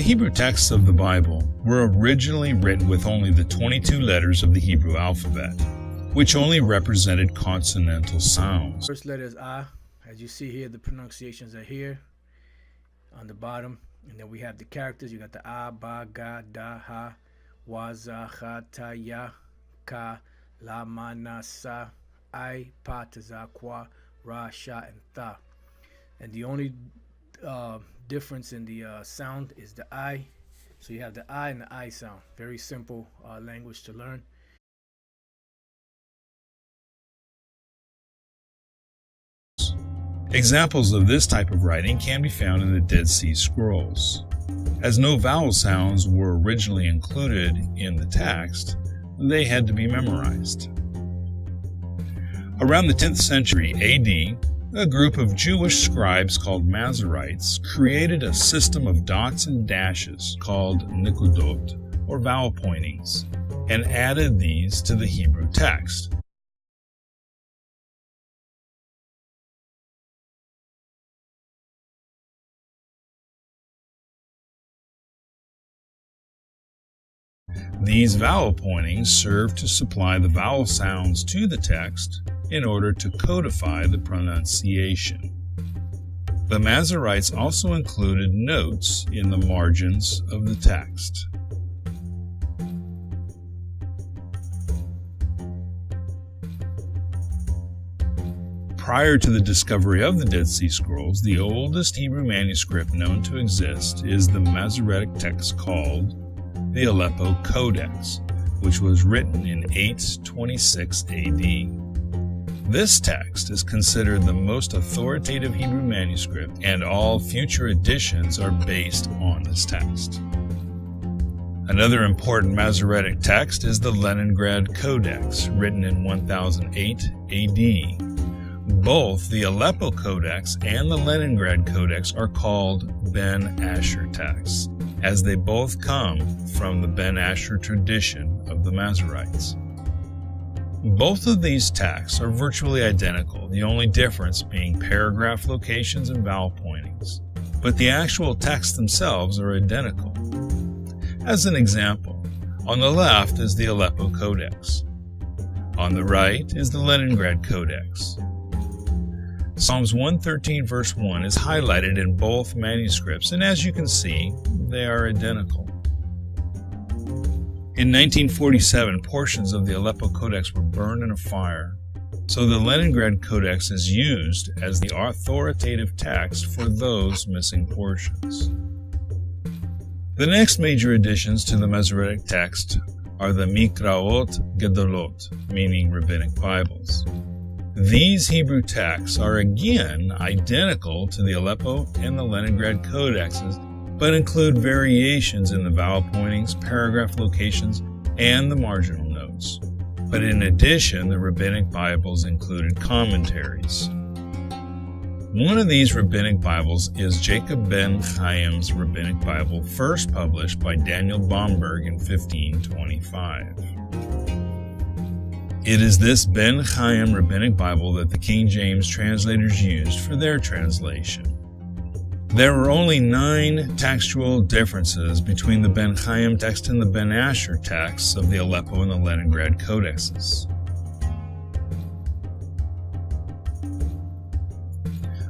Hebrew texts of the Bible were originally written with only the 22 letters of the Hebrew alphabet, which only represented consonantal sounds. First letter is A. As you see here, the pronunciations are here on the bottom. And then we have the characters. You got the A, Ba, Ga, Da, Ha, Wa, Za, Ha, Ta, Ya, Ka, La, Ma, Na, Sa, I, Pa, Ta, Za, Kwa, Ra, Sha, and Tha. And the only difference in the sound is the I. So you have the I and the I sound. Very simple language to learn. Examples of this type of writing can be found in the Dead Sea Scrolls. As no vowel sounds were originally included in the text, they had to be memorized. Around the 10th century AD, a group of Jewish scribes called Masoretes created a system of dots and dashes called nikudot, or vowel pointings, and added these to the Hebrew text. These vowel pointings serve to supply the vowel sounds to the text in order to codify the pronunciation. The Masoretes also included notes in the margins of the text. Prior to the discovery of the Dead Sea Scrolls, the oldest Hebrew manuscript known to exist is the Masoretic text called the Aleppo Codex, which was written in 826 AD. This text is considered the most authoritative Hebrew manuscript, and all future editions are based on this text. Another important Masoretic text is the Leningrad Codex, written in 1008 AD. Both the Aleppo Codex and the Leningrad Codex are called Ben Asher texts, as they both come from the Ben Asher tradition of the Masoretes. Both of these texts are virtually identical, the only difference being paragraph locations and vowel pointings, but the actual texts themselves are identical. As an example, on the left is the Aleppo Codex. On the right is the Leningrad Codex. Psalms 113 verse 1 is highlighted in both manuscripts, and as you can see, they are identical. In 1947, portions of the Aleppo Codex were burned in a fire, so the Leningrad Codex is used as the authoritative text for those missing portions. The next major additions to the Masoretic text are the Mikraot Gedolot, meaning Rabbinic Bibles. These Hebrew texts are again identical to the Aleppo and the Leningrad codexes, but include variations in the vowel pointings, paragraph locations, and the marginal notes. But in addition, the Rabbinic Bibles included commentaries. One of these Rabbinic Bibles is Jacob ben Chaim's Rabbinic Bible, first published by Daniel Bomberg in 1525. It is this Ben Chaim Rabbinic Bible that the King James translators used for their translation. There are only 9 textual differences between the Ben Chaim text and the Ben Asher texts of the Aleppo and the Leningrad codexes.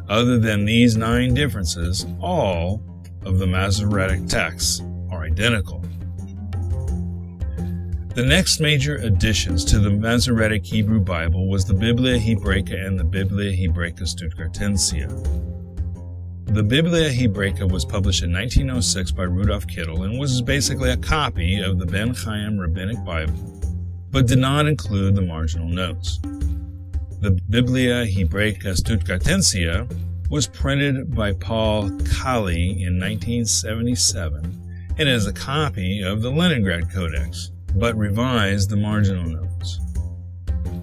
Other than these 9 differences, all of the Masoretic texts are identical. The next major additions to the Masoretic Hebrew Bible was the Biblia Hebraica and the Biblia Hebraica Stuttgartensia. The Biblia Hebraica was published in 1906 by Rudolf Kittel and was basically a copy of the Ben Chaim Rabbinic Bible, but did not include the marginal notes. The Biblia Hebraica Stuttgartensia was printed by Paul Kali in 1977 and is a copy of the Leningrad Codex, but revised the marginal notes.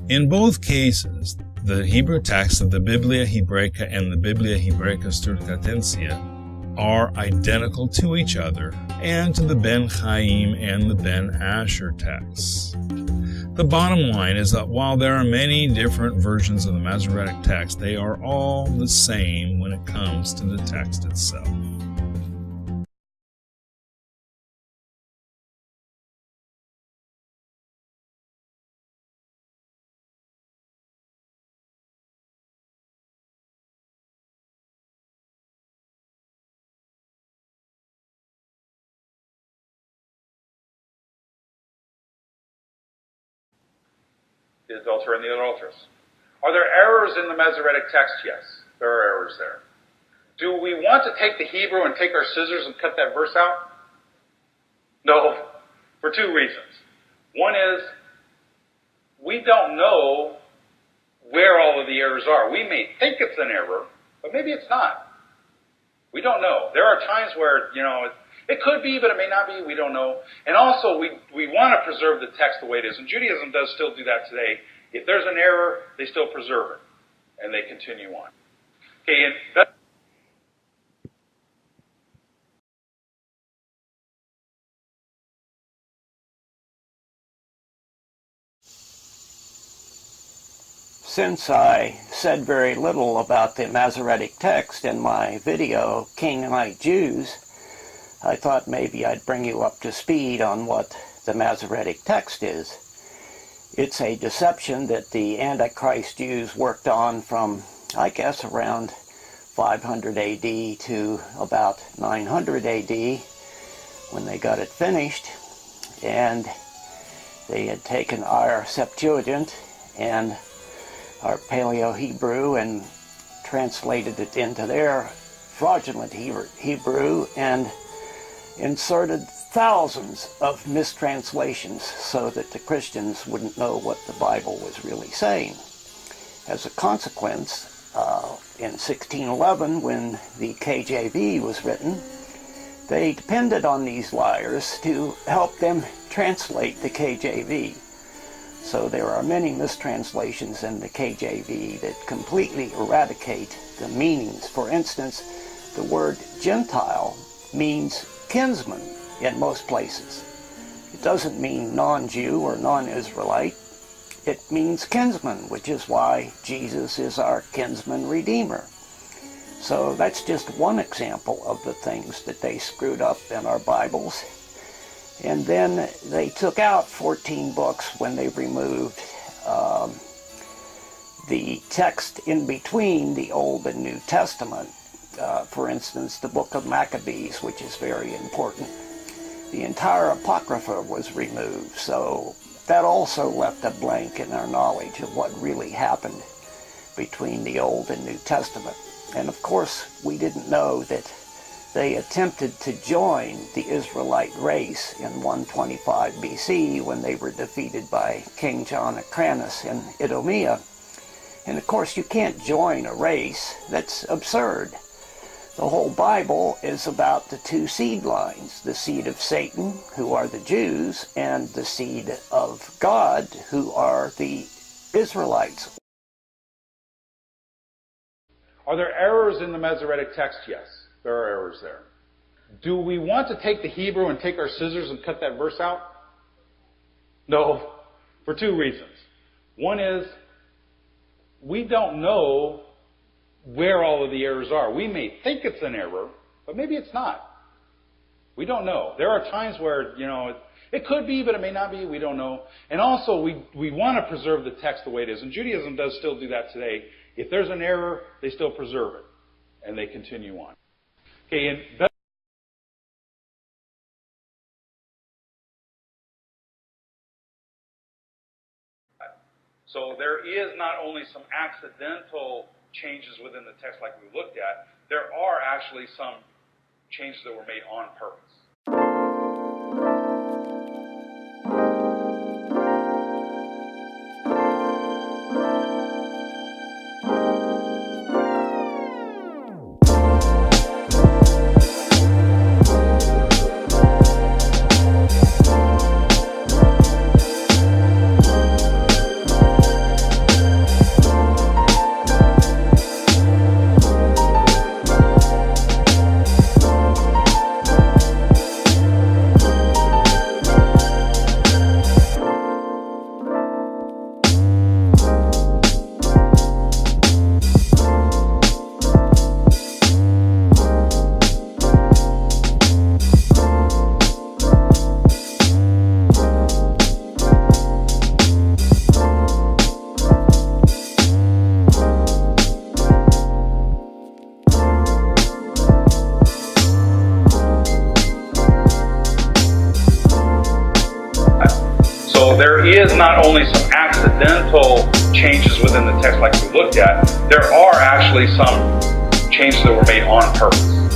In both cases, the Hebrew texts of the Biblia Hebraica and the Biblia Hebraica Stuttgartensia are identical to each other and to the Ben Chaim and the Ben Asher texts. The bottom line is that while there are many different versions of the Masoretic text, they are all the same when it comes to the text itself. the adulterer and the adulteress. Are there errors in the Masoretic text? Yes, there are errors there. Do we want to take the Hebrew and take our scissors and cut that verse out? No, for two reasons. One is, we don't know where all of the errors are. We may think it's an error, but maybe it's not. We don't know. There are times where, it could be, but it may not be. We don't know. And also, we want to preserve the text the way it is. And Judaism does still do that today. If there's an error, they still preserve it. And they continue on. Okay, and that... Since I said very little about the Masoretic text in my video, Canaanite Jews, I thought maybe I'd bring you up to speed on what the Masoretic text is. It's a deception that the Antichrist Jews worked on from, I guess, around 500 AD to about 900 AD when they got it finished. And they had taken our Septuagint and our Paleo-Hebrew and translated it into their fraudulent Hebrew and inserted thousands of mistranslations so that the Christians wouldn't know what the Bible was really saying. As a consequence, in 1611, when the KJV was written, they depended on these liars to help them translate the KJV. So there are many mistranslations in the KJV that completely eradicate the meanings. For instance, the word Gentile means kinsman in most places. It doesn't mean non-Jew or non-Israelite. It means kinsman, which is why Jesus is our kinsman redeemer. So that's just one example of the things that they screwed up in our Bibles. And then they took out 14 books when they removed the text in between the Old and New Testament. For instance, the book of Maccabees, which is very important. The entire Apocrypha was removed, so that also left a blank in our knowledge of what really happened between the Old and New Testament. And of course, we didn't know that they attempted to join the Israelite race in 125 BC when they were defeated by King John of Cranus in Edomia. And of course, you can't join a race. That's absurd. The whole Bible is about the two seed lines, the seed of Satan, who are the Jews, and the seed of God, who are the Israelites. Are there errors in the Masoretic text? Yes, there are errors there. Do we want to take the Hebrew and take our scissors and cut that verse out? No, for two reasons. One is, we don't know where all of the errors are. We may think it's an error, but maybe it's not. We don't know. There are times where, it could be, but it may not be. We don't know. And also, we want to preserve the text the way it is. And Judaism does still do that today. If there's an error, they still preserve it. And they continue on. Okay, and so there is not only some accidental changes within the text like we looked at, there are actually some changes that were made on purpose. There is not only some accidental accidental changes within the text like we looked at. There are actually some changes that were made on purpose.